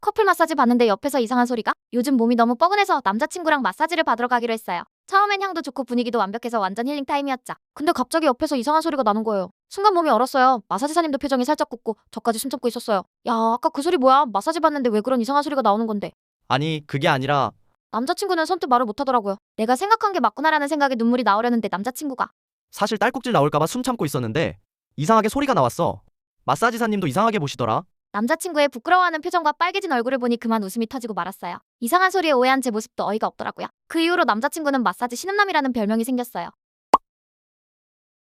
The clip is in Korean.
커플 마사지 받는데 옆에서 이상한 소리가? 요즘 몸이 너무 뻐근해서 남자친구랑 마사지를 받으러 가기로 했어요. 처음엔 향도 좋고 분위기도 완벽해서 완전 힐링 타임이었죠. 근데 갑자기 옆에서 이상한 소리가 나는 거예요. 순간 몸이 얼었어요. 마사지사님도 표정이 살짝 굳고 저까지 숨 참고 있었어요. 야, 아까 그 소리 뭐야? 마사지 받는데 왜 그런 이상한 소리가 나오는 건데? 아니, 그게 아니라 남자친구는 선뜻 말을 못하더라고요. 내가 생각한 게 맞구나라는 생각에 눈물이 나오려는데 남자친구가 사실 딸꾹질 나올까봐 숨 참고 있었는데 이상하게 소리가 나왔어. 마사지사님도 이상하게 보시더라. 남자친구의 부끄러워하는 표정과 빨개진 얼굴을 보니 그만 웃음이 터지고 말았어요. 이상한 소리에 오해한 제 모습도 어이가 없더라고요. 그 이후로 남자친구는 마사지 신음남이라는 별명이 생겼어요.